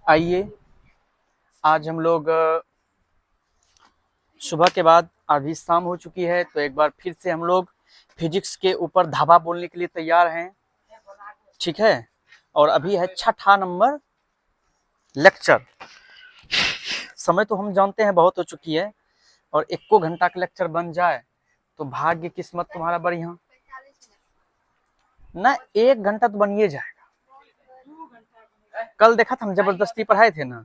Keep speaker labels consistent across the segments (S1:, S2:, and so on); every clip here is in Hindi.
S1: आइए आज हम लोग सुबह के बाद अभी शाम हो चुकी है, तो एक बार फिर से हम लोग फिजिक्स के ऊपर धावा बोलने के लिए तैयार हैं। ठीक है, और अभी है छठा नंबर लेक्चर। समय तो हम जानते हैं बहुत हो चुकी है, और 1 घंटा का लेक्चर बन जाए तो भाग्य किस्मत तुम्हारा बढ़िया ना। 1 घंटा तो बनिए जाएगा। कल देखा था हम जबरदस्ती पढ़ाए थे ना,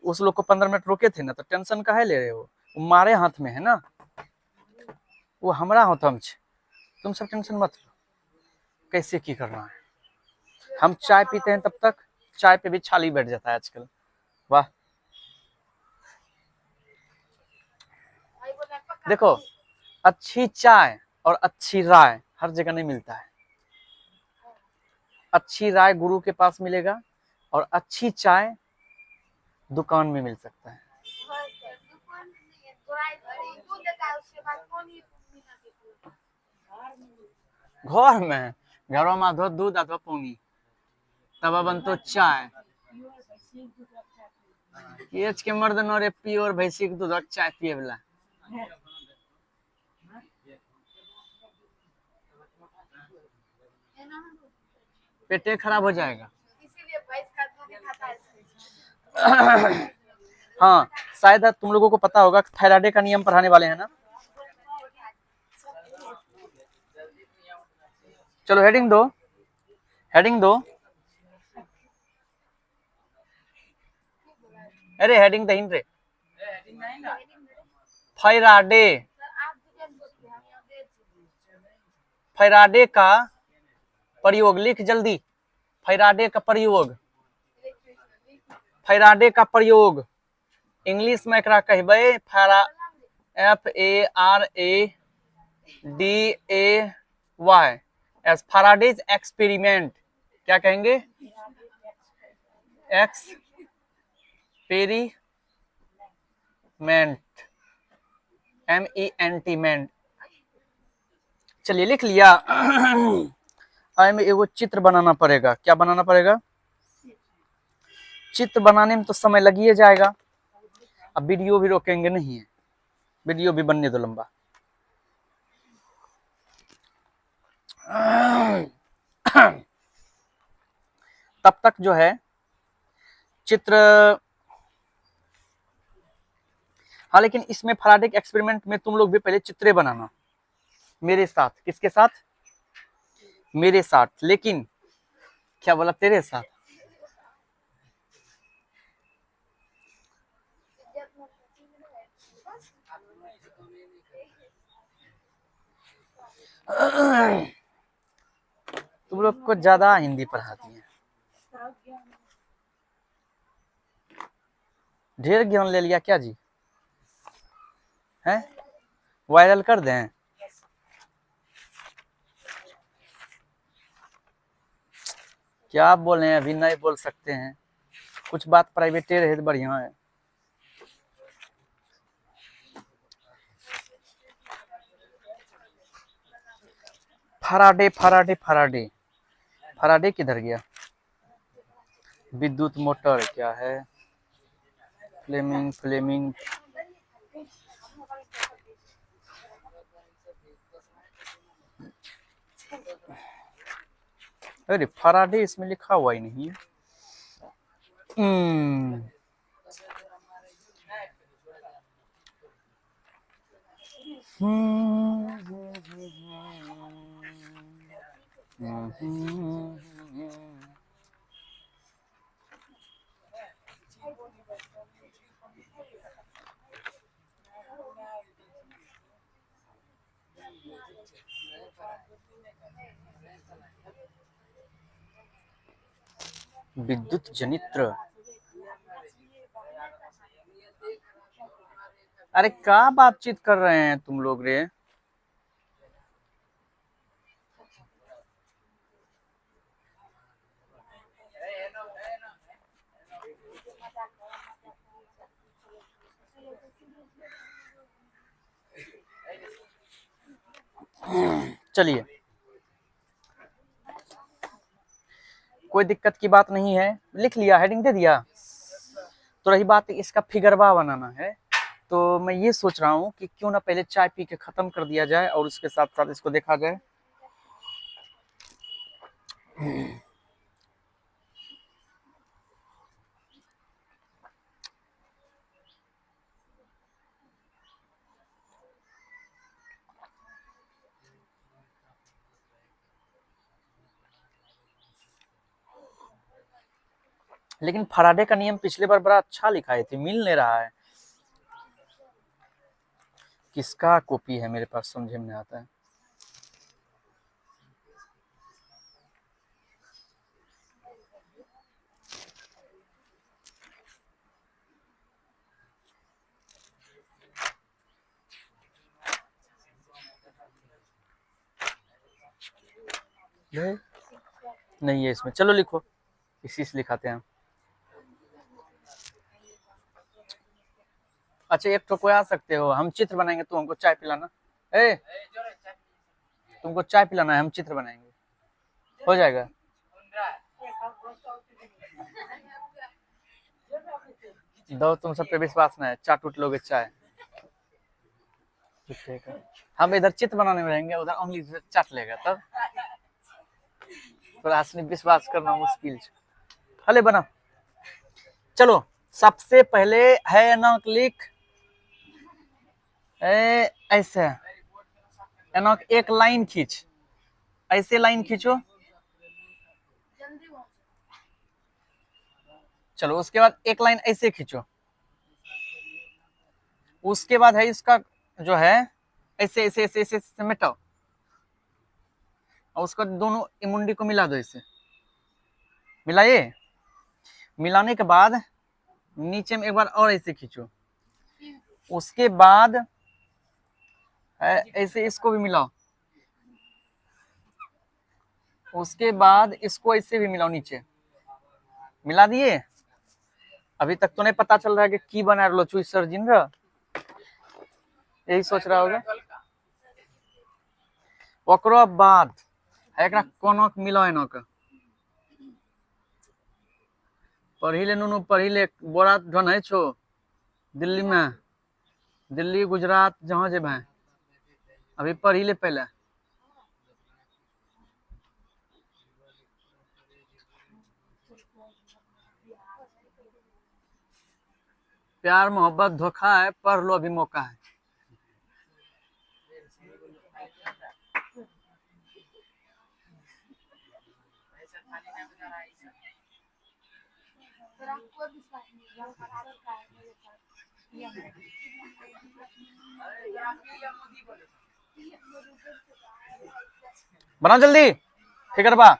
S1: उस लोग को 15 मिनट रोके थे ना, तो टेंशन काहे ले रहे हो? मारे हाथ में है ना, वो हमारा हाथ छे, तुम सब टेंशन मत लो। कैसे की करना है, हम चाय पीते हैं तब तक चाय पे भी छाली बैठ जाता है आजकल। वाह, देखो अच्छी चाय और अच्छी राय हर जगह नहीं मिलता है। अच्छी राय गुरु के पास मिलेगा और अच्छी चाय दुकान में मिल सकता है। घर में घरों में आधो दूध आधो पानी, तब बनतो चाय। एच के मर्द नरे प्योर भैंसी के दूध और चाय पिए वाला। पेटे खराब हो जाएगा। इसीलिए भैंस का दूध खाता है। हाँ, शायद तुम लोगों को पता होगा फैराडे का नियम पढ़ाने वाले हैं ना। चलो हेडिंग दो, हेडिंग दो। अरे हेडिंग दहीन रे। फैराडे, फैराडे का प्रयोग लिख जल्दी। फैराडे का प्रयोग, फैराडे का प्रयोग इंग्लिश में एकरा कहबे FARADAY एज फैराडेज एक्सपेरिमेंट। क्या कहेंगे? Experiment, MENT। चलिए लिख लिया। में एगो चित्र बनाना पड़ेगा। क्या बनाना पड़ेगा? चित्र बनाने में तो समय लगिए जाएगा। अब वीडियो भी रोकेंगे नहीं है, वीडियो भी बनने दो लंबा। तब तक जो है चित्र, हाँ लेकिन इसमें फैराडे के एक्सपेरिमेंट में तुम लोग भी पहले चित्रे बनाना मेरे साथ। किसके साथ? मेरे साथ। लेकिन क्या बोला? तेरे साथ। तुम लोग को ज्यादा हिंदी पढ़ाती है, ढेर ज्ञान ले लिया क्या जी? हैं? वायरल कर दें? क्या आप बोले हैं? अभी नहीं बोल सकते हैं, कुछ बात प्राइवेटे रहे तो बढ़िया है। फैराडे फैराडे फैराडे फैराडे किधर गया? विद्युत मोटर क्या है? फ्लेमिंग फ्लेमिंग अरे फैराडे इसमें लिखा हुआ ही नहीं है। विद्युत जनित्र। अरे क्या बातचीत कर रहे हैं तुम लोग रे? चलिए कोई दिक्कत की बात नहीं है, लिख लिया, हेडिंग दे दिया। तो रही बात इसका फिगरवा बनाना है, तो मैं ये सोच रहा हूँ कि क्यों ना पहले चाय पी के खत्म कर दिया जाए और उसके साथ साथ इसको देखा जाए। लेकिन फराडे का नियम पिछले बार बड़ा अच्छा लिखाई थी, मिल नहीं रहा है। किसका कॉपी है मेरे पास, समझे में नहीं आता है। नहीं है इसमें, चलो लिखो, इसी से लिखाते हैं। अच्छा एक तो कोई आ सकते हो, हम चित्र बनाएंगे, तो हमको चाय पिलाना। ए तुमको चाय पिलाना है, हम चित्र बनाएंगे, हो जाएगा। दो तुम सब पे विश्वास नहीं है, चाट उठ लोगे चाय। हम इधर चित्र बनाने में रहेंगे, उधर उंगली से चाट लेगा, तब थोड़ा असली विश्वास करना मुश्किल है। हले बना, चलो सबसे पहले है ना क्लिक ऐसे एनक एक लाइन खींच, ऐसे लाइन खींचो। चलो उसके बाद एक लाइन ऐसे खींचो, उसके बाद है इसका जो है ऐसे ऐसे ऐसे ऐसे समेटाओ, और उसका दोनों मुंडी को मिला दो, इसे मिलाइए। मिलाने के बाद नीचे में एक बार और ऐसे खींचो, उसके बाद ऐसे इसको भी मिलाओ, उसके बाद इसको ऐसे भी मिलाओ, नीचे मिला दिए। अभी तक तो नहीं पता चल रहा है कि की बना लो चुई सर जिंद्र, यही सोच रहा होगा। ओकरो बाद एकरा कोनो मिलाओ, एनो के पढ़ी नुनू पढ़ी ले, बोरा ढोन है छो दिल्ली में, दिल्ली गुजरात जहाँ जे भाई, अभी पढ़ी ले पहले। प्यार मोहब्बत धोखा है, पढ़ लो अभी मौका है। बना जल्दी, फिकर बा।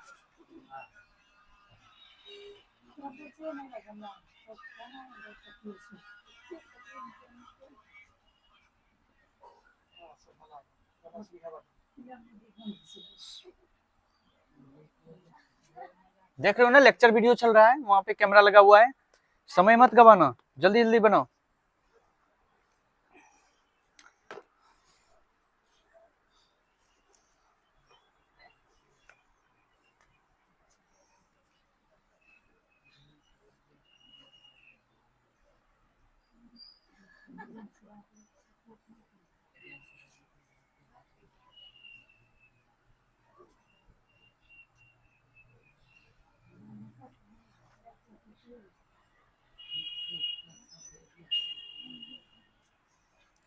S1: देख रहे हो ना, लेक्चर वीडियो चल रहा है, वहां पे कैमरा लगा हुआ है, समय मत गवाना, जल्दी जल्दी बनाओ।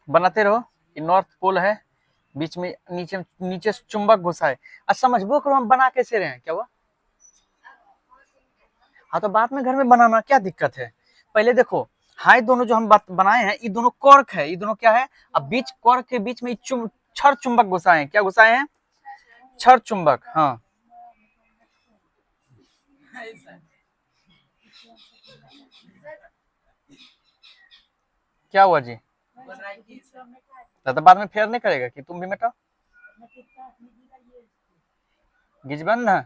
S1: बनाते रहो, ये नॉर्थ पोल है, बीच में नीचे नीचे चुंबक घुसा है। अच्छा समझबो करो, हम बना कैसे रहे हैं, क्या हुआ? हाँ तो बाद में घर में बनाना क्या दिक्कत है, पहले देखो। हाँ दोनों जो हम बनाए हैं, ये दोनों कॉर्क है, ये दोनों क्या है, अब बीच कॉर्क के बीच में छड़ चुंबक घुसाए हैं, क्या घुसाए हैं? छड़ चुंबक। हाँ क्या हुआ जी? तो बाद में फेयर नहीं करेगा कि तुम भी मिटाओ, गिजबन ना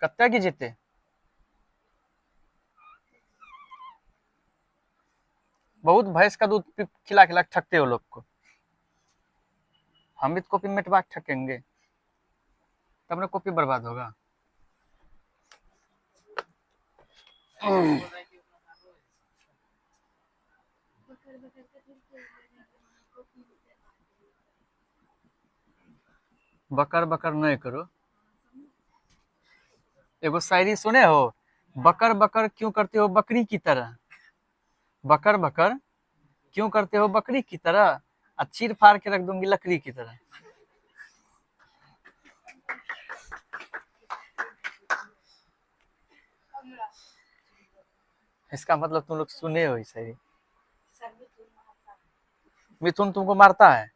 S1: कत्ते गिजते। बहुत भैंस का दूध खिला खिला ठगते हो लोग को, हम भी तो कॉपी मिटवा ठकेंगे, तब ना कॉपी बर्बाद होगा। बकर बकर नहीं करो। एगो शायरी सुने हो, बकर बकर क्यों करते हो बकरी की तरह, बकर बकर क्यों करते हो बकरी की तरह, और चीर फाड़ के रख दूंगी लकड़ी की तरह। इसका मतलब तुम लोग सुने हो इसे। मिथुन तुमको मारता है?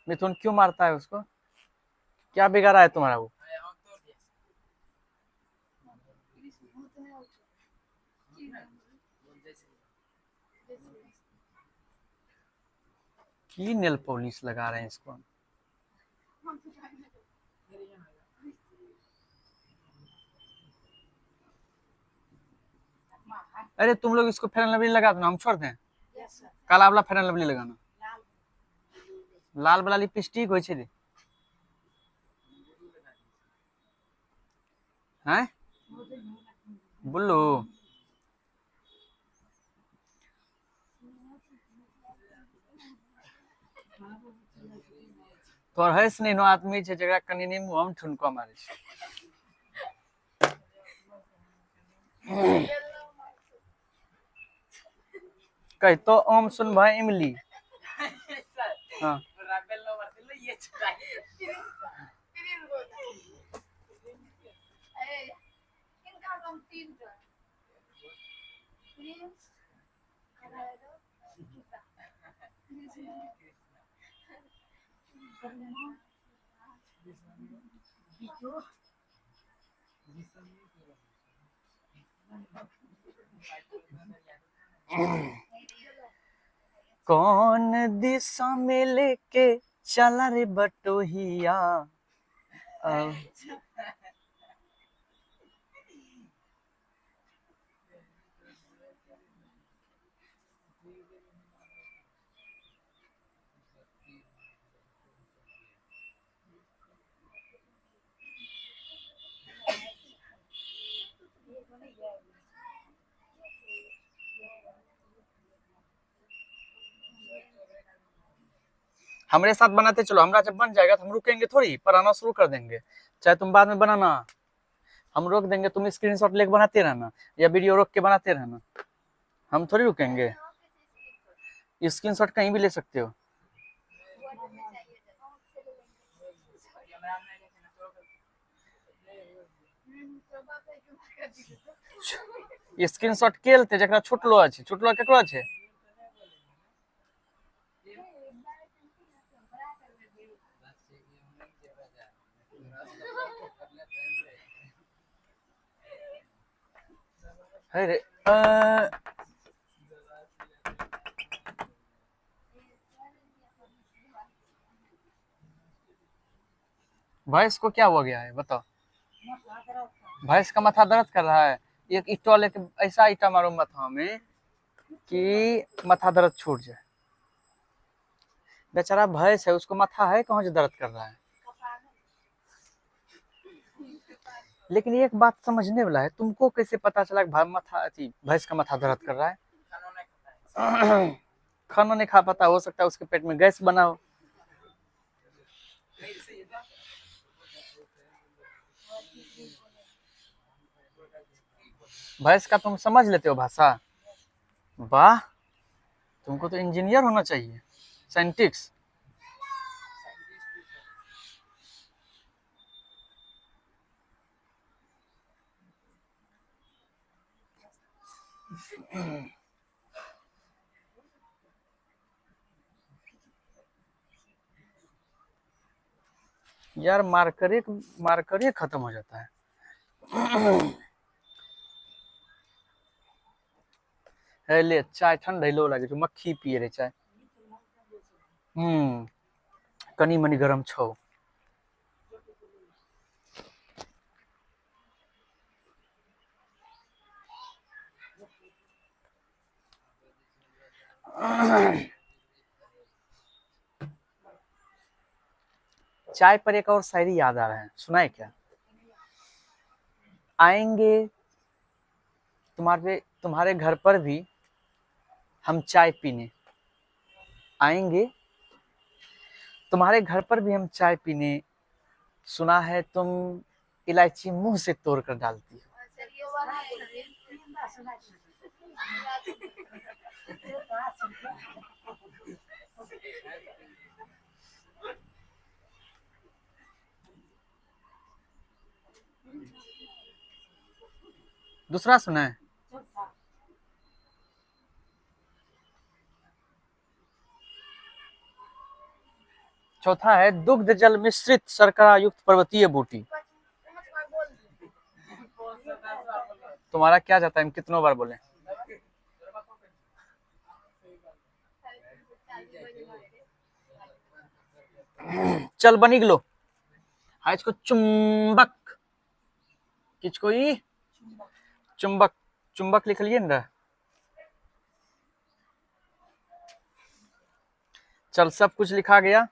S1: मिथुन क्यों मारता है उसको? क्या बिगाड़ा है तुम्हारा वो? की नेल पॉलिश लगा रहे हैं इसको। अरे तुम लोग इसको फेयर लवली लगा दो ना, हम छोड़ दें। काला वाला फेयर लवली लगाना, लाल वाला लिपस्टिक होय छै रे। हैं बुल्लू, तोर हंस नहीं नो आदमी छै जकरा कनि नहीं मुंह हम ठुनका मारे छै। कह तो ओम सुन भाई इमली। हाँ कौन दिशा में लेके चला रे बटोहिया। हमारे साथ बनाते चलो, हमारा जब बन जाएगा तो हम रुकेंगे थोड़ी, बनाना शुरू कर देंगे। चाहे तुम बाद में बनाना, हम रोक देंगे, तुम स्क्रीनशॉट लेके बनाते रहना या वीडियो रोक के बनाते रहना, हम थोड़ी रुकेंगे। स्क्रीनशॉट कहीं भी ले सकते हो। स्क्रीनशॉट के लेते जकरा छुटलो अछि, छुटलो केकरो अछि? अरे भैंस को क्या हो गया है बताओ? भैंस का माथा दर्द कर रहा है। एक ईटा लेके ऐसा ईटा मारो माथा में कि माथा दर्द छूट जाए। बेचारा भैंस है, उसको माथा है कहाँ से दर्द कर रहा है। लेकिन एक बात समझने वाला है, तुमको कैसे पता चला कि माथा भैंस का माथा दर्द कर रहा है? खाना नहीं खा पाता, हो सकता है उसके पेट में गैस बना हो। भैंस का तुम समझ लेते हो भाषा? वाह, तुमको तो इंजीनियर होना चाहिए, साइंटिस्ट। यार मार्कर खत्म हो जाता है। है ले चाय ठंडा लगे छो, मक्खी पिए रे चाय। कनी मनी गरम छौ। चाय पर एक और शायरी याद आ रहा है, सुनाए क्या? आएंगे तुम्हारे घर पर भी हम चाय पीने, आएंगे तुम्हारे घर पर भी हम चाय पीने, सुना है तुम इलायची मुंह से तोड़ कर डालती हो। दूसरा सुना है, चौथा है दुग्ध जल मिश्रित शर्करा युक्त पर्वतीय बूटी। तुम्हारा क्या जाता है, हम कितनों बार बोले? चल बनी गलो आज को चुंबक, किसको ई चुंबक, चुंबक लिख लिए ना। चल सब कुछ लिखा गया,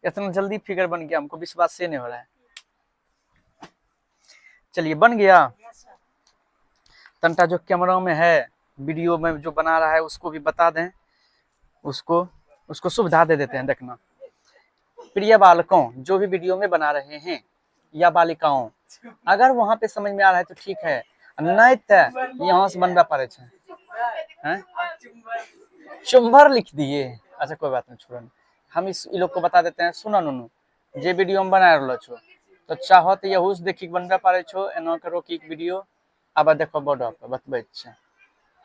S1: इतना जल्दी फिगर बन गया, हमको विश्वास से नहीं हो रहा है। चलिए बन गया। तंटा जो कैमरा में है, वीडियो में जो बना रहा है उसको भी बता दें, उसको सुविधा दे देते हैं। देखना, प्रिय बालकों, जो भी वीडियो में बना रहे हैं या बालिकाओं, अगर वहां पे समझ में आ रहा है तो ठीक है, नहीं तो यहाँ से बनवा पड़े हैं। चुंबर लिख दिए, अच्छा कोई बात नहीं, छोड़ो, हम इस लोग को बता देते हैं। सुनो नुनू, जे वीडियो में बना रहा छो तो चाहो तो यहूस देखी बनवा पारे छो, एना करो कि वीडियो अब देखो बोर्ड पर बतबे।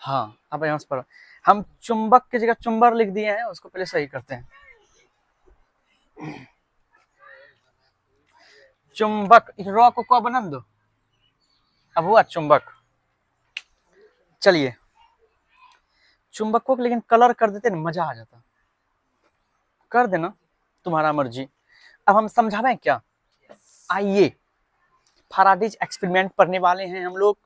S1: हाँ, अब यहाँ पर हम चुंबक की जगह चुंबर लिख दिए हैं, उसको पहले सही करते हैं। चुंबक रॉ को बना दो, अब हुआ चुंबक। चलिए चुंबक को लेकिन कलर कर देते ना, मजा आ जाता। कर देना, तुम्हारा मर्जी। अब हम समझावें क्या? आइए, फैराडेज एक्सपेरिमेंट पढ़ने वाले हैं हम लोग।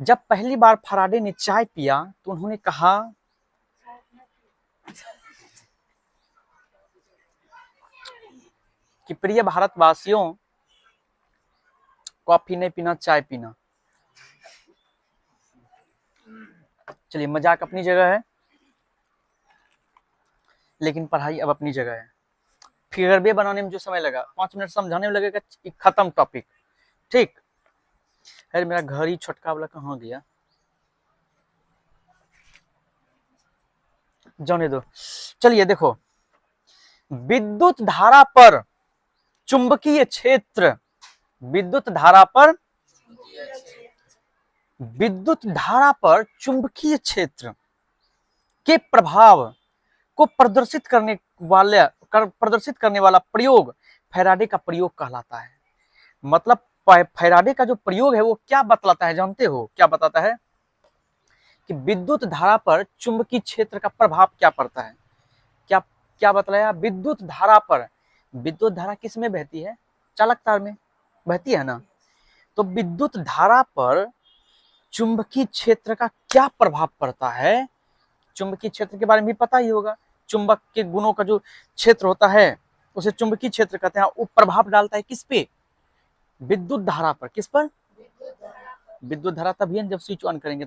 S1: जब पहली बार फैराडे ने चाय पिया तो उन्होंने कहा कि प्रिय भारतवासियों, कॉफी नहीं पीना, चाय पीना। चलिए, मजाक अपनी जगह है, लेकिन पढ़ाई अब अपनी जगह है। फिगर बे बनाने में जो समय लगा, 5 मिनट समझाने में लगेगा, खत्म टॉपिक। ठीक? अरे मेरा घर ही छोटका वाला कहाँ गया, जाने दो। चलिए देखो, विद्युत धारा पर चुंबकीय क्षेत्र, विद्युत धारा पर चुंबकीय क्षेत्र के प्रभाव को प्रदर्शित करने वाला प्रयोग फैराडे का प्रयोग कहलाता है। मतलब फैराडे का जो प्रयोग है वो क्या बतलाता है, जानते हो? क्या बताता है कि विद्युत धारा पर चुंबकीय क्षेत्र का प्रभाव क्या पड़ता है। क्या बतलाया? विद्युत धारा पर, विद्युत धारा किस में बहती है? चालक तार में बहती है ना। तो विद्युत धारा पर चुंबकीय क्षेत्र का क्या प्रभाव पड़ता है? चुंबकीय क्षेत्र के बारे में भी पता ही होगा। चुंबक के गुणों का जो क्षेत्र होता है उसे चुंबकीय क्षेत्र कहते हैं। वो प्रभाव डालता है किस पे? विद्युत धारा पर। किस पर? विद्युत धारा तभी जब स्विच ऑन करेंगे।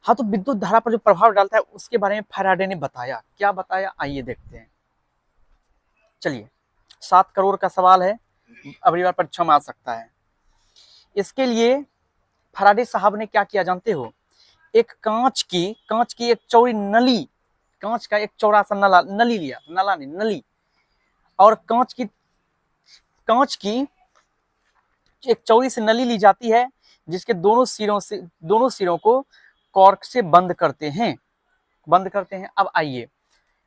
S1: हाँ, तो विद्युत धारा पर जो प्रभाव डालता है उसके बारे में फैराडे ने बताया। क्या बताया, आइए देखते हैं। चलिए, 7 करोड़ का सवाल है, अगली बार परीक्षा में आ सकता है। इसके लिए फैराडे साहब ने क्या किया जानते हो? एक कांच की एक चौड़ी नली, कांच का एक चौड़ा सा नली लिया, नली, और कांच की एक चौड़ी सी नली ली जाती है, जिसके दोनों सिरों को कॉर्क से बंद करते हैं। अब आइए,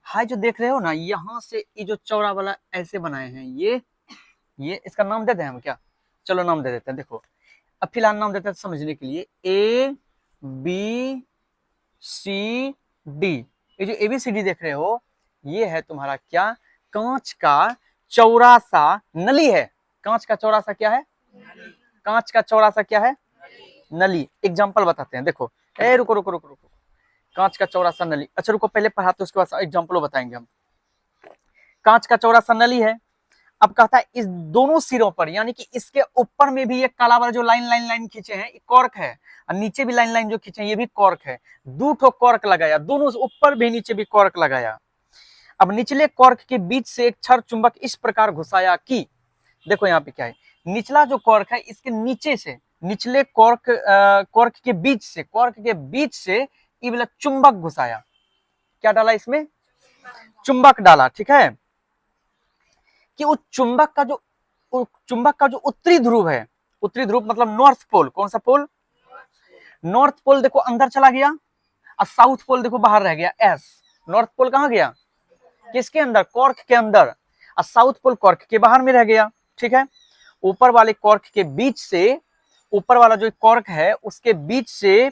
S1: हाय जो देख रहे हो ना, यहाँ से ये जो चौड़ा वाला ऐसे बनाए हैं, ये इसका नाम दे दें हम क्या? चलो नाम दे देते हैं। देखो, अब फिलहाल नाम देते हैं समझने के लिए, ABCD। ये जो ABCD देख रहे हो, ये है तुम्हारा क्या? कांच का चौड़ा सा नली है। कांच का चौड़ा सा क्या है? कांच का चौड़ा सा क्या है? नली। एग्जांपल बताते हैं, देखो। रुको, कांच का चौड़ा सा नली। अच्छा रुको, पहले पढ़ाते उसके बाद एग्जांपल बताएंगे हम। कांच का चौड़ा सा नली है, अब कहता है इस दोनों सिरों पर, यानी कि इसके ऊपर में भी एक काला वाला जो लाइन खींचे हैं कॉर्क है, और नीचे भी लाइन जो खींचे हैं ये भी कॉर्क है। दो ठो कॉर्क लगाया, दोनों ऊपर भी नीचे भी कॉर्क लगाया। अब निचले कॉर्क के बीच से एक क्षार चुंबक इस प्रकार घुसाया कि, देखो यहाँ पे क्या है, निचला जो कॉर्क है इसके नीचे से, निचले कॉर्क के बीच से ये वाला चुंबक घुसाया। क्या डाला इसमें? चुंबक डाला, ठीक है। कि उस चुंबक का जो उत्तरी ध्रुव है, उत्तरी ध्रुव मतलब नॉर्थ पोल, कौन सा पोल? नॉर्थ पोल देखो अंदर चला गया, और साउथ पोल देखो बाहर रह गया। एस नॉर्थ पोल कहां गया? किसके अंदर? कॉर्क के अंदर, और साउथ पोल कॉर्क के बाहर में रह गया, ठीक है। ऊपर वाले कॉर्क के बीच से, ऊपर वाला जो कॉर्क है उसके बीच से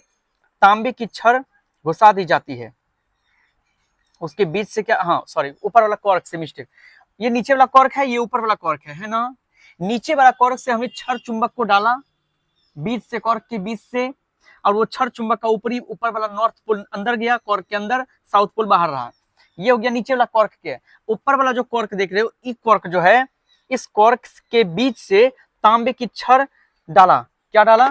S1: तांबे की छड़ घुसा दी जाती है। उसके बीच से क्या, हाँ सॉरी, ऊपर वाला कॉर्क से मिस्टेक, ये नीचे वाला कॉर्क है, ये ऊपर वाला कॉर्क है ना। नीचे वाला कॉर्क से हमने छड़ चुंबक को डाला बीच से, कॉर्क के बीच से, और वो छड़ चुंबक का ऊपर वाला नॉर्थ पोल अंदर गया कॉर्क के अंदर, साउथ पोल बाहर रहा। ये हो गया नीचे वाला कॉर्क के। ऊपर वाला जो कॉर्क देख रहे हो, ये कॉर्क जो है, इस कॉर्क के बीच से तांबे की छड़ डाला। क्या डाला?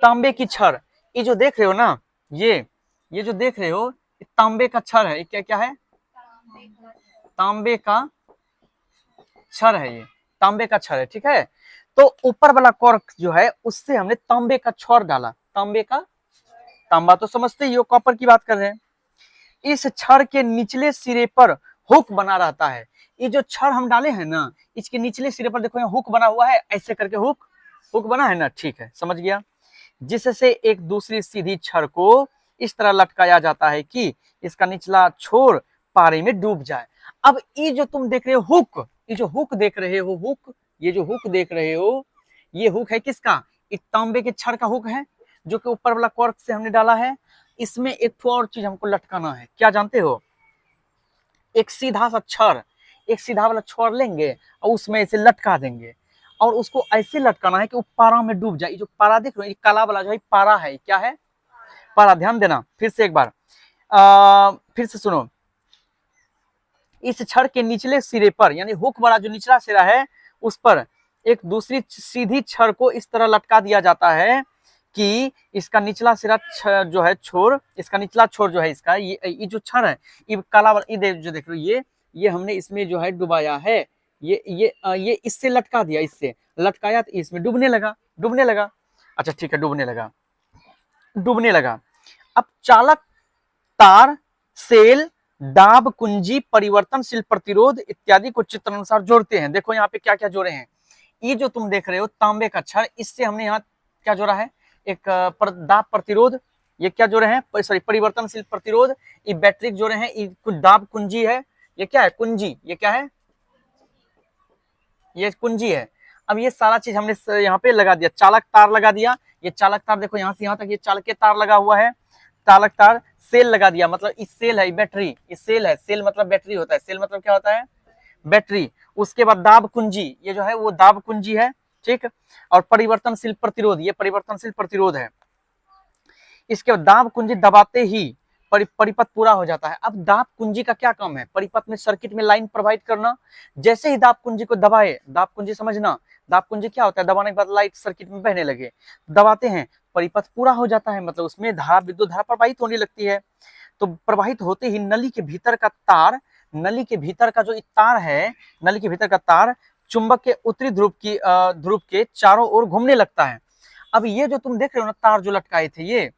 S1: तांबे की छड़। ये जो देख रहे हो ना, ये जो देख रहे हो तांबे का छड़ है। क्या क्या है? तांबे का छड़ है, ये तांबे का छड़ है, ठीक है। तो ऊपर वाला कॉर्क जो है उससे हमने तांबे का छड़ डाला। तांबा तो समझते ही हो, कॉपर की बात कर रहे हैं। इस छड़ के निचले सिरे पर हुक बना रहता है। ये जो छड़ हम डाले हैं ना, इसके निचले सिरे पर देखो यहाँ हुक बना हुआ है, ऐसे करके हुक बना है ना, ठीक है, समझ गया। जिससे एक दूसरी सीधी छड़ को इस तरह लटकाया जाता है कि इसका निचला छोर पारे में डूब जाए। अब ये जो तुम देख रहे हो हुक, ये जो हुक देख रहे हो, ये जो हुक देख रहे हो, ये हुक है किसका? इस तांबे के छड़ का हुक है, जो कि ऊपर वाला कॉर्क से हमने डाला है। इसमें एक और चीज हमको लटकाना है, क्या जानते हो? एक सीधा सा छड़, एक सीधा वाला छड़ लेंगे और उसमें ऐसे लटका देंगे, और उसको ऐसे लटकाना है कि वो पारा में डूब जाए। ये जो पारा देख रहे हो, ये काला वाला जो है पारा है। क्या है? पारा। ध्यान देना फिर से एक बार, फिर से सुनो। इस छड़ के निचले सिरे पर, यानी हुक वाला जो निचला सिरा है, उस पर एक दूसरी सीधी छड़ को इस तरह लटका दिया जाता है कि इसका निचला सिरा जो है छोर, इसका निचला छोर जो है इसका, ये जो छड़ है, ये काला वाला, ये जो देख रहे हो, ये हमने इसमें जो है डुबाया है। ये इससे लटका दिया, इससे लटकाया तो इसमें डूबने लगा। अच्छा ठीक है, डूबने लगा। अब चालक तार, सेल, दाब, कुंजी, परिवर्तनशील प्रतिरोध इत्यादि को चित्र अनुसार जोड़ते हैं। देखो यहाँ पे क्या क्या जोड़े हैं। ये जो तुम देख रहे हो तांबे का छड़, इससे हमने यहाँ क्या जोड़ा है? एक दाब प्रतिरोध, ये क्या जोड़े हैं? सॉरी, परिवर्तनशील प्रतिरोध। ये बैटरी जोड़े हैं। ये कुछ दाब कुंजी है। ये क्या है? कुंजी। ये क्या है? ये कुंजी है। अब ये सारा चीज हमने यहाँ पे लगा दिया, चालक तार लगा दिया। ये चालक तार देखो यहाँ से यहाँ तक ये चालक तार लगा हुआ है, चालक तार। सेल लगा दिया, मतलब इस सेल है, बैटरी, ये सेल है। सेल मतलब बैटरी होता है, सेल मतलब क्या होता है? बैटरी। उसके बाद दाब कुंजी, ये जो है वो दाब कुंजी है, ठीक। और परिवर्तनशील प्रतिरोध, ये परिवर्तनशील प्रतिरोध है। इसके बाद दाब कुंजी दबाते ही परिपथ पूरा हो जाता है। अब दाब कुंजी का क्या काम है? परिपथ में, सर्किट में लाइन प्रोवाइड करना। जैसे ही दाब कुंजी को दबाए, दाब कुंजी समझना, दाब कुंजी क्या होता है? दबाने के बाद लाइट सर्किट में बहने लगे, दबाते हैं, परिपथ पूरा हो जाता है, मतलब उसमें धारा, विद्युत धारा प्रवाहित होने लगती है। तो प्रवाहित होते ही नली के भीतर का तार, नली के भीतर का जो तार है, नली के भीतर का तार चुंबक के उत्तरी ध्रुव के चारों ओर घूमने लगता है। अब ये जो तुम देख रहे हो ना, तार जो लटकाए थे,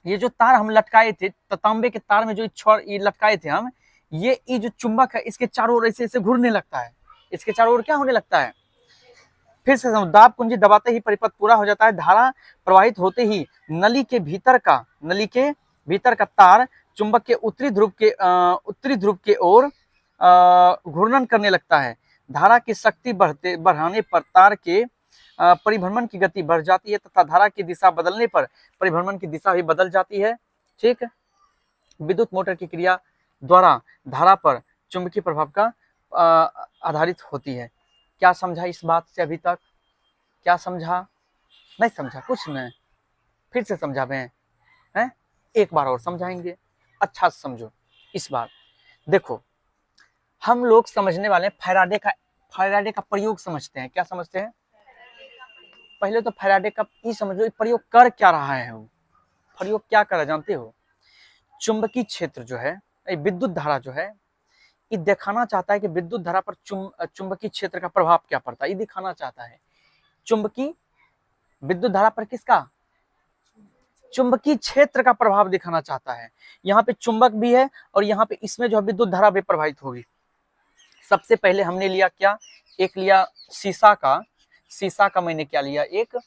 S1: ये जो तार हम लटकाए थे, तांबे के तार में जो ये लटकाए थे हम, ये जो चुंबक है इसके चारों ओर ऐसे ऐसे घूरने लगता है। इसके चारों ओर क्या होने लगता है? फिर से दाब कुंजी दबाते ही परिपथ पूरा हो जाता है। धारा प्रवाहित होते ही नली के भीतर का तार चुंबक के उत्तरी ध्रुव के ओर घूर्णन करने लगता है। धारा की शक्ति बढ़ाने पर तार के परिभ्रमण की गति बढ़ जाती है तथा धारा की दिशा बदलने पर परिभ्रमण की दिशा भी बदल जाती है, ठीक। विद्युत मोटर की क्रिया द्वारा धारा पर चुंबकीय प्रभाव का आधारित होती है। क्या समझा इस बात से अभी तक? क्या समझा? नहीं समझा? कुछ नहीं, फिर से समझावे हैं, एक बार और समझाएंगे, अच्छा समझो इस बार। देखो हम लोग समझने वाले फैराडे का प्रयोग समझते हैं। क्या समझते हैं? पहले तो फैराडे का ये समझो प्रयोग कर क्या रहा है, वो प्रयोग क्या कर रहा है जानते हो? चुंबकीय क्षेत्र जो है, विद्युत धारा जो है, ये दिखाना चाहता है कि विद्युत धारा पर चुंबकीय क्षेत्र का प्रभाव क्या पड़ता है, ये दिखाना चाहता है। चुंबकीय विद्युत धारा पर किसका? चुंबकीय क्षेत्र का प्रभाव दिखाना चाहता है। यहाँ पे चुंबक भी है और यहाँ पे इसमें जो है विद्युत धारा भी प्रभावित होगी। सबसे पहले हमने लिया क्या? एक लिया शीशा का मैंने क्या लिया? एक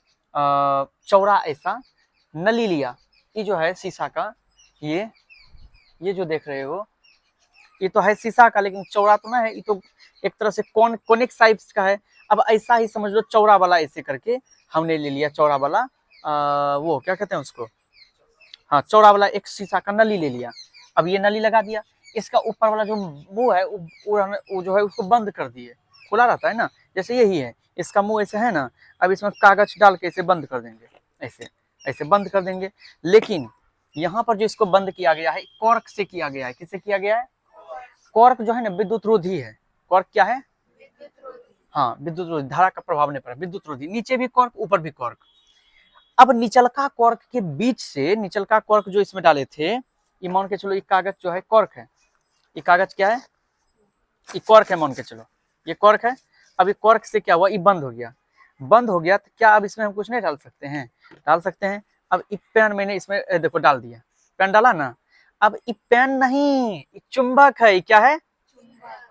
S1: चौड़ा ऐसा नली लिया। ये जो है शीशा का, ये जो देख रहे हो, ये तो है शीशा का, लेकिन चौड़ा तो ना है, ये तो एक तरह से कॉनिक साइज का है। अब ऐसा ही समझ लो, चौड़ा वाला ऐसे करके हमने ले लिया, चौड़ा वाला वो क्या कहते हैं उसको, हाँ चौड़ा वाला एक शीशा का नली ले लिया। अब ये नली लगा दिया, इसका ऊपर वाला जो मुंह है वो जो है उसको बंद कर दिए, खुला रहता है ना, जैसे यही है, इसका मुंह ऐसे है ना। अब इसमें कागज डाल के इसे बंद कर देंगे, ऐसे ऐसे बंद कर देंगे। लेकिन यहाँ पर जो इसको बंद किया गया है, कॉर्क से किया गया है। किससे किया गया है? कॉर्क जो है ना विद्युत रोधी है। कॉर्क क्या है? हाँ विद्युत रोधी, धारा का प्रभाव नहीं पड़ा, विद्युत रोधी। नीचे भी कॉर्क, ऊपर भी कॉर्क। अब निचलका कॉर्क के बीच से, निचलका कॉर्क जो इसमें डाले थे, ये मान के चलो ये कागज जो है कॉर्क है, ये कागज क्या है? ये कॉर्क है, मान के चलो ये कॉर्क है। अब ये कॉर्क से क्या हुआ? ये बंद हो गया। बंद हो गया तो क्या अब इसमें हम कुछ नहीं डाल सकते हैं? डाल सकते हैं। अब ये पेन मैंने इसमें देखो डाल दिया, पेन डाला ना। अब ये पेन नहीं, ये चुंबक है। ये क्या है?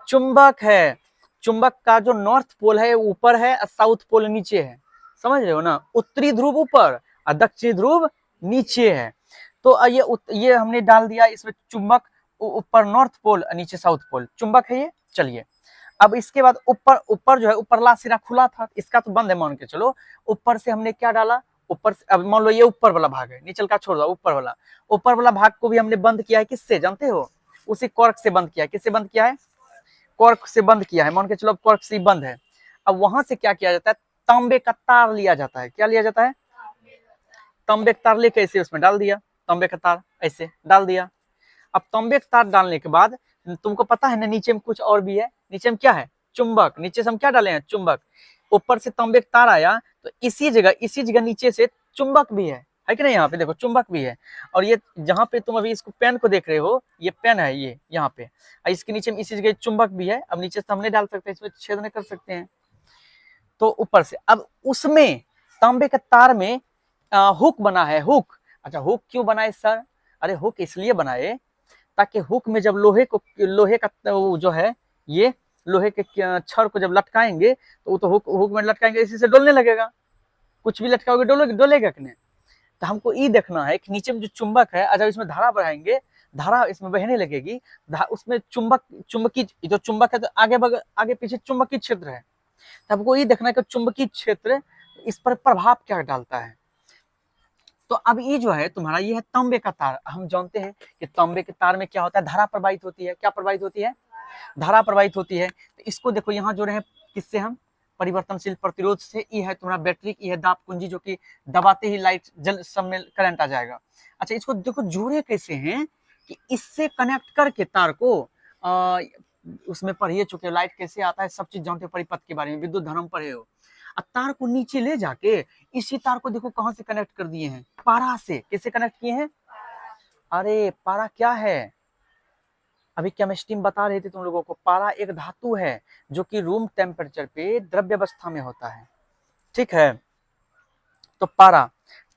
S1: चुंबक है। चुंबक का जो नॉर्थ पोल है ऊपर है और साउथ पोल नीचे है, समझ रहे हो ना? उत्तरी ध्रुव ऊपर और दक्षिणी ध्रुव नीचे है। तो ये हमने डाल दिया इसमें चुंबक, ऊपर नॉर्थ पोल और नीचे साउथ पोल, चुंबक है ये। चलिए अब इसके बाद ऊपर जो है, ऊपरला सिरा खुला था, इसका तो बंद है मान के चलो। ऊपर से हमने क्या डाला? ऊपर से, अब मान लो ये ऊपर वाला भाग है, नीचल का छोड़ दो, ऊपर वाला भाग को भी हमने बंद किया है। किससे जानते हो? उसी कॉर्क से बंद किया है। किससे बंद किया है? कॉर्क से बंद किया है, मान के चलो कॉर्क से बंद है। अब वहां से क्या किया जाता है? तांबे का तार लिया जाता है। क्या लिया जाता है? तांबे का तार लेके ऐसे उसमें डाल दिया, तांबे का तार ऐसे डाल दिया। अब तांबे का तार डालने के बाद तुमको पता है ना, नीचे में कुछ और भी है। नीचे में क्या है? चुंबक। नीचे से हम क्या डाले हैं? चुंबक। ऊपर से तांबे का तार आया तो इसी जगह नीचे से चुंबक भी है कि नहीं? यहाँ पे देखो चुंबक भी है। और ये जहाँ पे तुम अभी इसको पेन को देख रहे हो, ये पेन है, ये यहाँ पे, इसके नीचे में इसी जगह चुंबक भी है। अब नीचे से हम नहीं डाल सकते, इसमें छेद नहीं कर सकते हैं, तो ऊपर से। अब उसमें तांबे के तार में हुक बना है, हुक। अच्छा हुक क्यों बनाए सर? अरे हुक इसलिए बनाए ताकि हुक में जब लोहे का जो है, ये लोहे के छड़ को जब लटकाएंगे तो वो तो हुक में लटकाएंगे, इसी से डोलने लगेगा। कुछ भी लटकाओगे डोलेगा कि नहीं? तो हमको ये देखना है कि नीचे में जो चुंबक है, जब इसमें धारा बढ़ाएंगे, धारा इसमें बहने लगेगी, उसमें चुंबकीय जो चुंबक है तो आगे पीछे चुंबकीय क्षेत्र है। तो हमको ये देखना है कि चुंबकीय क्षेत्र इस पर प्रभाव क्या डालता है। तो अब ये जो है तुम्हारा, ये है तांबे का तार। हम जानते हैं कि तांबे के तार में क्या होता है? धारा प्रवाहित होती है। क्या प्रवाहित होती है? धारा प्रवाहित होती है। तो इसको देखो यहाँ जो रहे, किससे? हम परिवर्तनशील प्रतिरोध से। ये है तुम्हारा बैटरी, ये है दाब कुंजी, जो कि दबाते ही लाइट जल सब में करंट आ जाएगा। अच्छा इसको देखो जोड़े कैसे हैं कि इससे कनेक्ट करके तार को उसमें पढ़िए चुके, लाइट कैसे आता है सब चीज जानते हो, परिपथ के बारे में, विद्युत धर्म पढ़े हो। अब तार को नीचे ले जाके इसी तार को देखो कहां से कनेक्ट कर दिए हैं? पारा से। कैसे कनेक्ट किए हैं? अरे पारा क्या है? अभी केमिस्ट्री में बता रहे थे तुम लोगों को, पारा एक धातु है जो कि रूम टेम्परेचर पे द्रव्य अवस्था में होता है, ठीक है? तो पारा,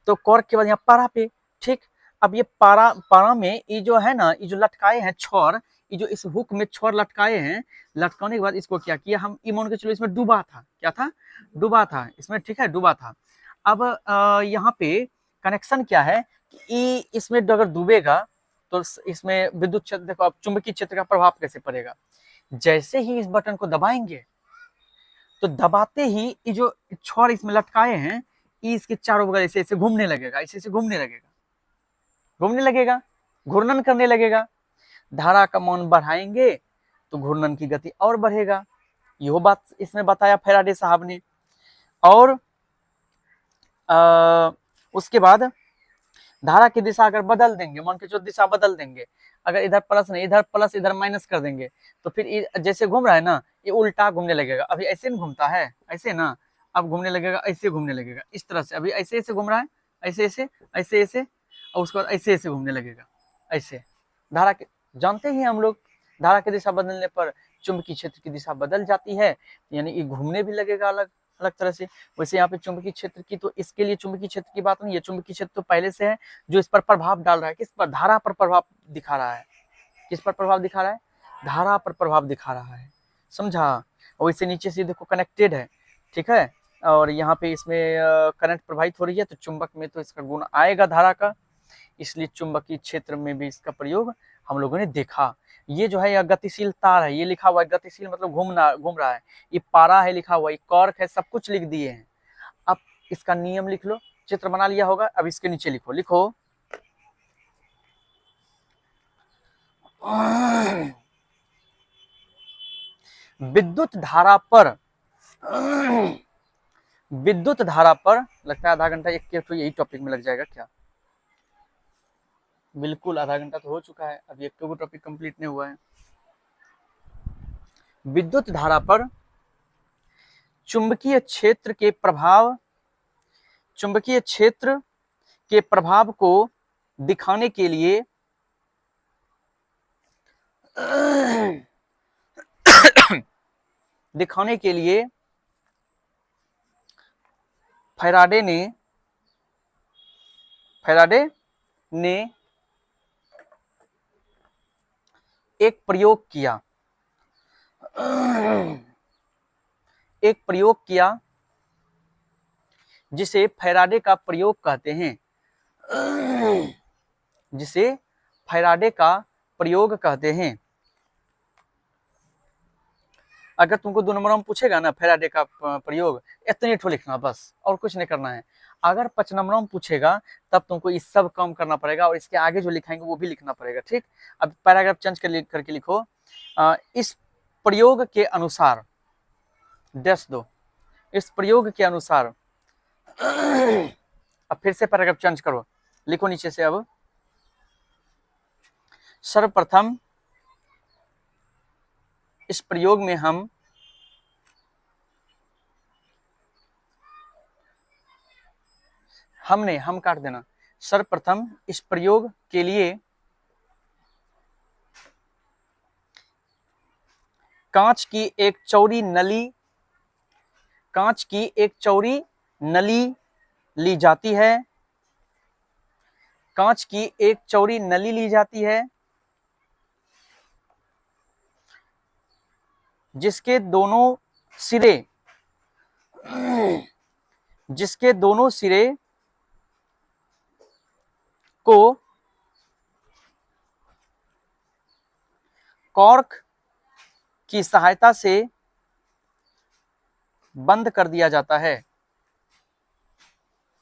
S1: तो कॉर्क के बाद यहाँ पारा पे, ठीक। अब ये पारा में ये जो है ना, ये जो लटकाए हैं छोर, ये जो इस हुक में छोर लटकाए हैं, लटकाने के बाद इसको क्या किया हम, ये मान के चलो इसमें डूबा था। क्या था? डूबा था इसमें, ठीक है, डूबा था। अब यहाँ पे कनेक्शन क्या है कि इसमें अगर डूबेगा तो इसमें विद्युत क्षेत्र, देखो अब चुंबकीय क्षेत्र का प्रभाव कैसे पड़ेगा। जैसे ही इस बटन को दबाएंगे तो दबाते ही ये जो छोर इसमें लटकाए हैं, इसके चारों बगल ऐसे ऐसे घूमने लगेगा, ऐसे घूमने लगेगा, घूर्णन करने लगेगा। धारा का मान बढ़ाएंगे तो घूर्णन की गति और बढ़ेगा। यह बात इसमें बताया फैराडे साहब ने। और उसके बाद धारा की दिशा अगर बदल देंगे, मान के जो दिशा बदल देंगे, अगर इधर प्लस नहीं, इधर प्लस इधर माइनस कर देंगे, तो फिर जैसे घूम रहा है ना, ये उल्टा घूमने लगेगा। अभी ऐसे नहीं घूमता है, ऐसे ना, अब घूमने लगेगा, ऐसे घूमने लगेगा, इस तरह से। अभी ऐसे ऐसे घूम रहा है, ऐसे ऐसे ऐसे ऐसे, और उसके बाद ऐसे ऐसे घूमने लगेगा, ऐसे। धारा के जानते ही हम लोग, धारा की दिशा बदलने पर चुंबकीय क्षेत्र की दिशा बदल जाती है, यानी ये घूमने भी लगेगा अलग अलग तरह से। वैसे यहाँ पे चुंबकीय क्षेत्र की, तो इसके लिए चुंबकीय क्षेत्र की बात नहीं है, चुंबकीय क्षेत्र तो पहले से है, जो इस पर प्रभाव डाल रहा है, किस पर, धारा पर प्रभाव दिखा रहा है। किस पर प्रभाव दिखा रहा है? धारा पर प्रभाव दिखा रहा है, समझा। और इससे नीचे से देखो कनेक्टेड है, ठीक है, और यहाँ पे इसमें करंट प्रवाहित हो रही है, तो चुंबक में तो इसका गुण आएगा धारा का, इसलिए चुंबकीय क्षेत्र में भी इसका प्रयोग हम लोगों ने देखा। ये जो है यह गतिशील तार है, ये लिखा हुआ है गतिशील मतलब घूम रहा है, ये पारा है लिखा हुआ, ये कॉर्क है, सब कुछ लिख दिए हैं। अब इसका नियम लिख लो, चित्र बना लिया होगा, अब इसके नीचे लिखो, लिखो विद्युत धारा पर, विद्युत धारा पर, लगता है आधा घंटा एक तो यही टॉपिक में लग जाएगा क्या? बिल्कुल आधा घंटा तो हो चुका है, अभी एक तो टॉपिक कंप्लीट नहीं हुआ है। विद्युत धारा पर चुंबकीय क्षेत्र के प्रभाव, चुंबकीय क्षेत्र के प्रभाव को दिखाने के लिए दिखाने के लिए फैराडे ने एक प्रयोग किया, एक प्रयोग किया जिसे फैराडे का प्रयोग कहते हैं, जिसे फैराडे का प्रयोग कहते हैं। अगर तुमको 2 नंबर में पूछेगा ना फैराडे का प्रयोग, इतने ठो लिखना बस, और कुछ नहीं करना है। अगर 5 नंबर में पूछेगा तब तुमको इस सब कम करना पड़ेगा, और इसके आगे जो लिखाएंगे वो भी लिखना पड़ेगा, ठीक। अब पैराग्राफ चेंज करके लिखो, इस प्रयोग के अनुसार, डैश दो, इस प्रयोग के अनुसार। अब फिर से पैराग्राफ चेंज करो, लिखो नीचे से। अब सर्वप्रथम इस प्रयोग में हम काट देना। सर्वप्रथम इस प्रयोग के लिए कांच की एक चौड़ी नली, कांच की एक चौड़ी नली ली जाती है, कांच की एक चौड़ी नली ली जाती है, जिसके दोनों सिरे, जिसके दोनों सिरे को कॉर्क की सहायता से बंद कर दिया जाता है,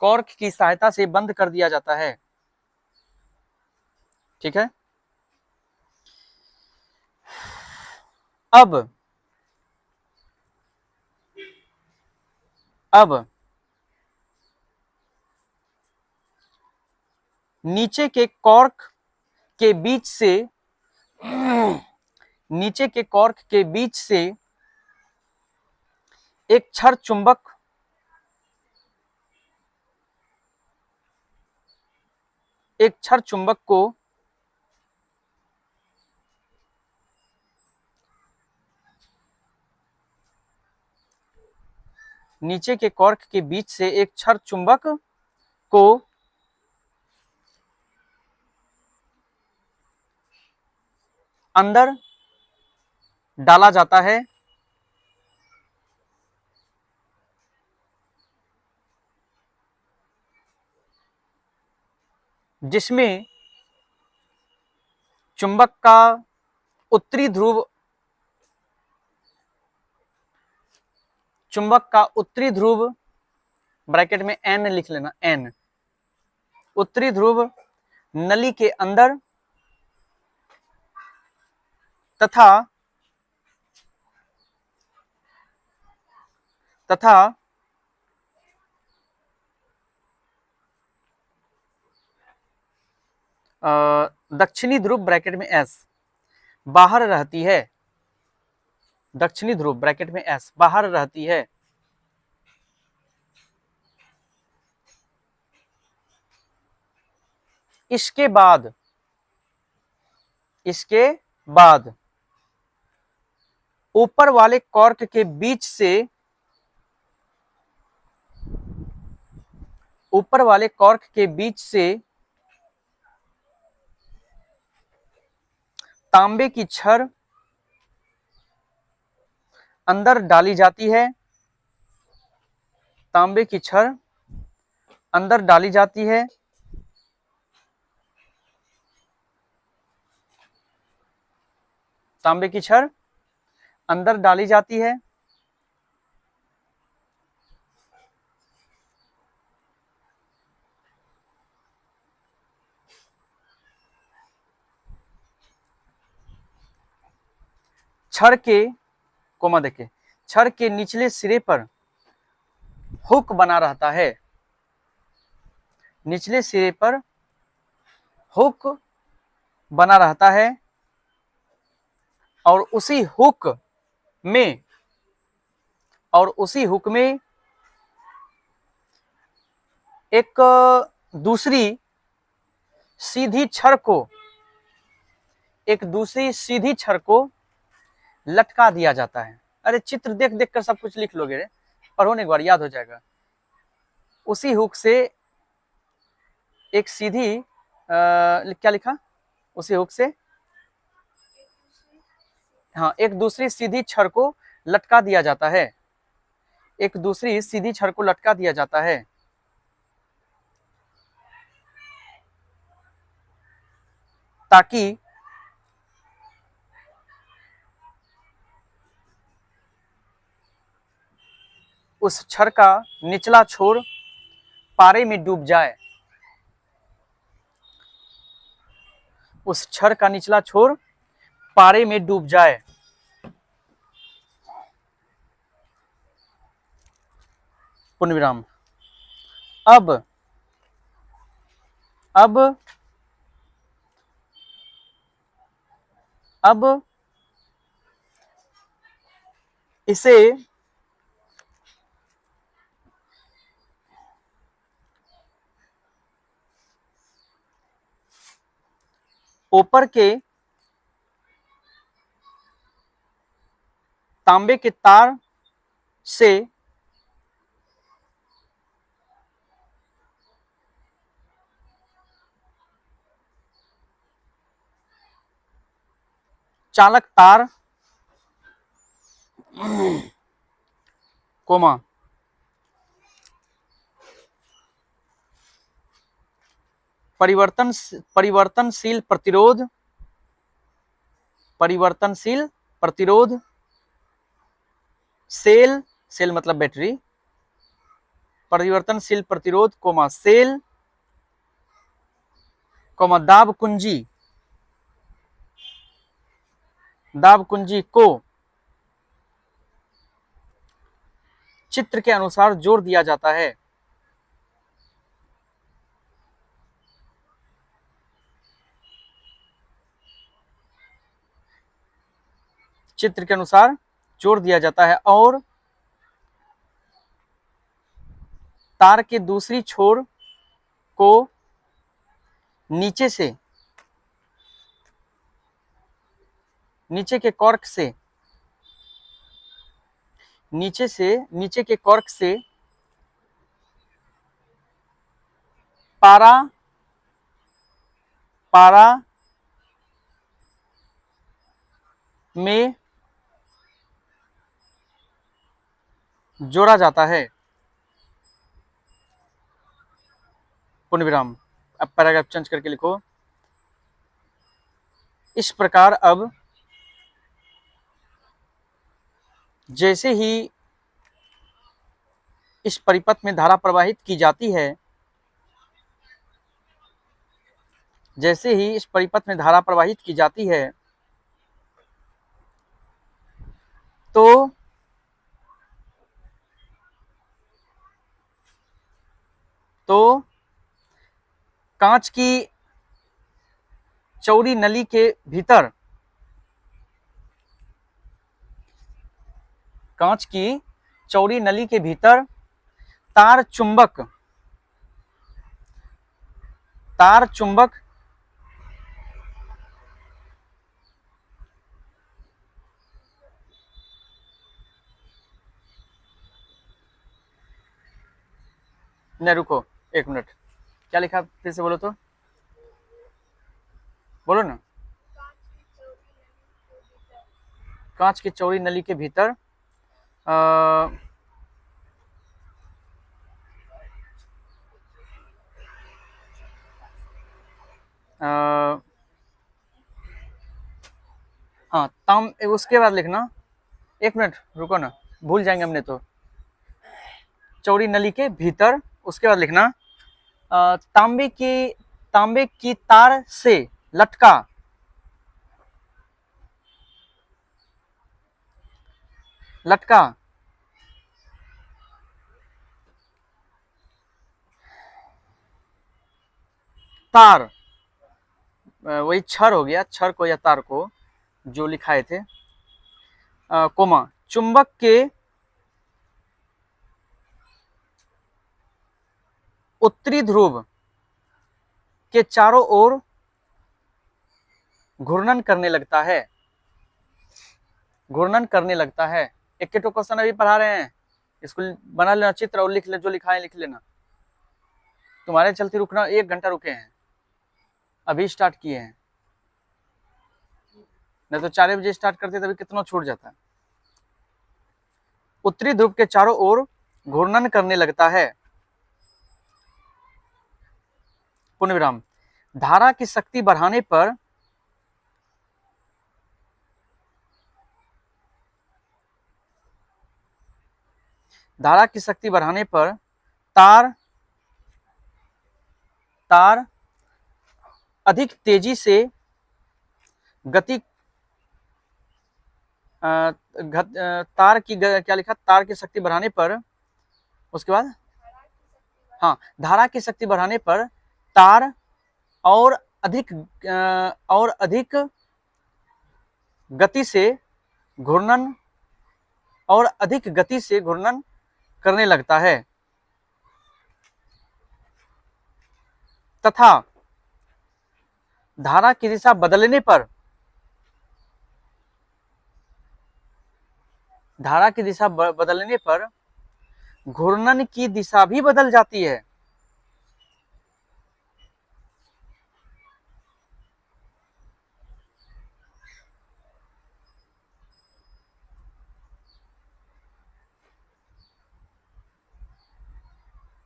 S1: कॉर्क की सहायता से बंद कर दिया जाता है, ठीक है। अब नीचे के कॉर्क के बीच से, नीचे के कॉर्क के बीच से एक क्षर चुंबक, एक क्षर चुंबक को नीचे के कॉर्क के बीच से एक क्षर चुंबक को अंदर डाला जाता है, जिसमें चुंबक का उत्तरी ध्रुव, चुंबक का उत्तरी ध्रुव, ब्रैकेट में एन लिख लेना, एन, उत्तरी ध्रुव नली के अंदर तथा दक्षिणी ध्रुव ब्रैकेट में एस बाहर रहती है, दक्षिणी ध्रुव ब्रैकेट में एस बाहर रहती है। इसके बाद, इसके बाद ऊपर वाले कॉर्क के बीच से, ऊपर वाले कॉर्क के बीच से तांबे की छड़ अंदर डाली जाती है, तांबे की छड़ अंदर डाली जाती है। तांबे की छड़ अंदर डाली जाती है। छड़ के कोमा देखे, छड़ के निचले सिरे पर हुक बना रहता है, निचले सिरे पर हुक बना रहता है और उसी हुक में, और उसी हुक में एक दूसरी सीधी छड़ को, एक दूसरी सीधी छड़ को लटका दिया जाता है। अरे चित्र देख देख कर सब कुछ लिख लोगे रे, पढ़ो एक बार याद हो जाएगा। उसी हुक से एक सीधी क्या लिखा, उसी हुक से, हाँ, एक दूसरी सीधी छड़ को लटका दिया जाता है, एक दूसरी सीधी छड़ को लटका दिया जाता है ताकि उस छड़ का निचला छोर पारे में डूब जाए, उस छड़ का निचला छोर पारे में डूब जाए। पूर्ण विराम। अब इसे ऊपर के तांबे के तार से चालक तार कोमा परिवर्तनशील प्रतिरोध, परिवर्तनशील प्रतिरोध सेल, सेल मतलब बैटरी, परिवर्तनशील प्रतिरोध कोमा सेल कोमा दाब कुंजी, दाब कुंजी को चित्र के अनुसार जोड़ दिया जाता है, चित्र के अनुसार जोड़ दिया जाता है और तार के दूसरी छोर को नीचे से, नीचे के कॉर्क से, नीचे के कॉर्क से पारा में जोड़ा जाता है। पूर्ण विराम। अब पैराग्राफ चेंज करके लिखो, इस प्रकार अब जैसे ही इस परिपथ में धारा प्रवाहित की जाती है, जैसे ही इस परिपथ में धारा प्रवाहित की जाती है तो कांच की चौड़ी नली के भीतर, कांच की चौड़ी नली के भीतर तार चुंबक नहीं, रुको एक मिनट, क्या लिखा फिर से बोलो तो, बोलो ना। कांच की चौड़ी नली के भीतर हाँ ताम, उसके बाद लिखना, एक मिनट रुको ना, भूल जाएंगे हमने तो। चौड़ी नली के भीतर, उसके बाद लिखना तांबे की तार से लटका तार, वही छर हो गया, छर को या तार को जो लिखाए थे, कोमा चुंबक के उत्तरी ध्रुव के चारों ओर घूर्णन करने लगता है। एक तो क्वेश्चन अभी पढ़ा रहे हैं, स्कूल बना लेना चित्र और लिख ले, जो लिखा है लिख लेना। तुम्हारे चलते रुकना, 1 घंटा रुके हैं, अभी स्टार्ट किए हैं, नहीं तो 4 बजे स्टार्ट करते तभी कितना छूट जाता। उत्तरी ध्रुव के चारों ओर घूर्णन करने लगता है, पूर्ण विराम। धारा की शक्ति बढ़ाने पर तार अधिक तेजी से गति तार की क्या लिखा, तार की शक्ति बढ़ाने पर, उसके बाद हाँ, धारा की शक्ति बढ़ाने पर तार और अधिक गति से घूर्णन करने लगता है तथा धारा की दिशा बदलने पर घूर्णन की दिशा भी बदल जाती है।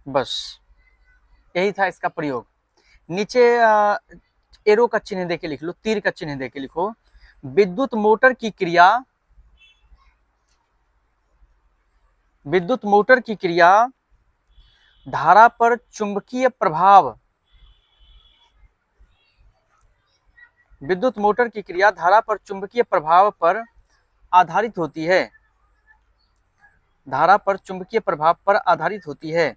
S1: बस यही था इसका प्रयोग। नीचे एरो का चिन्ह देके लिख लो, तीर का चिन्ह देके लिखो। विद्युत मोटर की क्रिया धारा पर चुंबकीय प्रभाव, विद्युत मोटर की क्रिया धारा पर चुंबकीय प्रभाव पर आधारित होती है,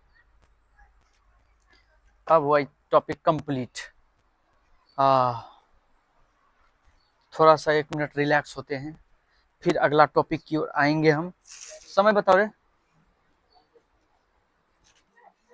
S1: अब हुआ टॉपिक कंप्लीट। थोड़ा सा 1 मिनट रिलैक्स होते हैं, फिर अगला टॉपिक की ओर आएंगे हम। समय बताओ रे।